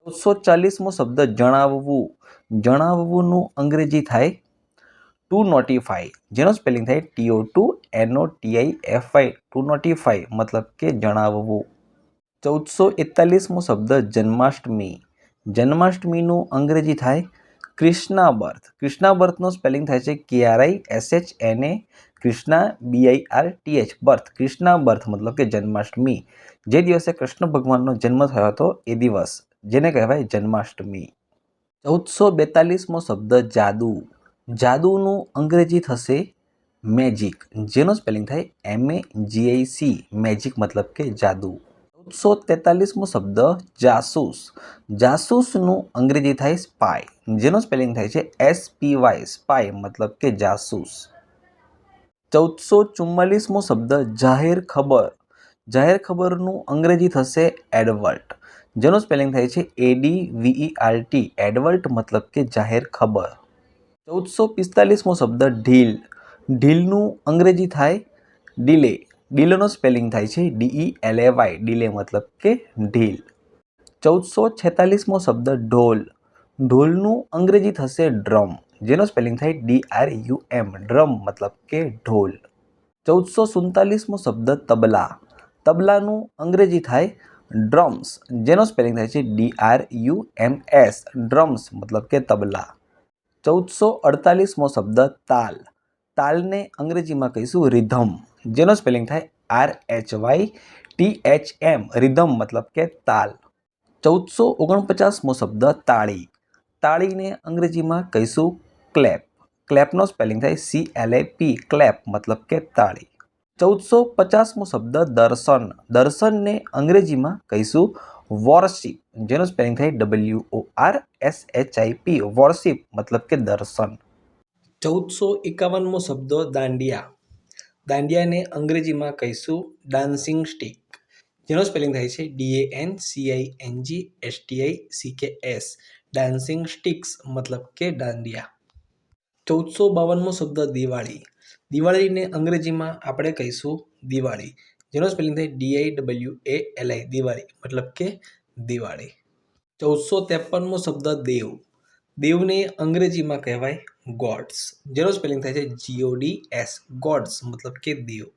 1440મો શબ્દ જણાવવું. જણાવવુંનું અંગ્રેજી થાય ટુ નોટિફાઈ, જેનો સ્પેલિંગ થાય TO2NOTIFI, ટુ નોટિફાઈ મતલબ કે જણાવવું. 1441મો શબ્દ જન્માષ્ટમી. જન્માષ્ટમીનું અંગ્રેજી થાય કૃષ્ણા બર્થ. કૃષ્ણા બર્થનો સ્પેલિંગ થાય છે KRISHNA, Krishna BIRTH, birth. Krishna birth મતલબ કે જન્માષ્ટમી. જે દિવસે કૃષ્ણ ભગવાનનો જન્મ થયો હતો એ દિવસ, જેને કહેવાય જન્માષ્ટમી. 1442મો શબ્દ જાદુ. જાદુનું અંગ્રેજી થશે મેજિક, જેનો સ્પેલિંગ થાય MAGIC, મેજિક મતલબ કે જાદુ. 1443મો શબ્દ જાસૂસ. જાસૂસનું અંગ્રેજી થાય સ્પાય, જેનો સ્પેલિંગ થાય છે SPY, સ્પાય મતલબ કે જાસૂસ. 1444મો શબ્દ જાહેર ખબર. જાહેર ખબરનું અંગ્રેજી થશે એડવર્ટ, જેનો સ્પેલિંગ થાય છે ADVERT, એડવર્ટ મતલબ કે જાહેર ખબર. 1445મો શબ્દ ઢીલ. ઢીલનું અંગ્રેજી થાય ડીલે. ડીલેનો સ્પેલિંગ થાય છે DELAY, ડીલે મતલબ કે ઢીલ. 1446મો શબ્દ ઢોલ. ઢોલનું અંગ્રેજી થશે ડ્રમ, જેનો સ્પેલિંગ થાય DRUM, ડ્રમ મતલબ કે ઢોલ. 1447મો શબ્દ તબલા. તબલાનું અંગ્રેજી થાય ડ્રમ્સ, જેનો સ્પેલિંગ થાય છે DRUMS, ડ્રમ્સ મતલબ કે તબલા. 1448મો શબ્દ તાલ. તાલને અંગ્રેજીમાં કહીશું રિધમ, જેનો સ્પેલિંગ થાય RHYTHM, રિધમ મતલબ કે તાલ. 1449મો શબ્દ તાળી. તાળીને અંગ્રેજીમાં કહીશું ક્લેપ. ક્લેપનો સ્પેલિંગ થાય CLAP, ક્લેપ મતલબ કે તાળી. 1450મો શબ્દ દર્શન. દર્શનને અંગ્રેજીમાં કહીશું વોરશિપ, જેનો સ્પેલિંગ થાય WORSHIP, વોરશિપ મતલબ કે દર્શન. 1451મો શબ્દ દાંડિયા. દાંડિયાને અંગ્રેજીમાં કહીશું ડાન્સિંગ સ્ટિક, જેનો સ્પેલિંગ થાય છે DANCINGSTICKS, ડાન્સિંગ સ્ટિક્સ મતલબ કે દાંડિયા. 1452મો શબ્દ દિવાળી. દિવાળીને અંગ્રેજીમાં આપણે કહીશું દિવાળી, જેનો સ્પેલિંગ થાય DIWALI, દિવાળી મતલબ કે દિવાળી. 1453મો શબ્દ દેવ. દેવને અંગ્રેજીમાં કહેવાય ગોડ્સ, જેનો સ્પેલિંગ થાય છે GODS, ગોડ્સ મતલબ કે દેવ.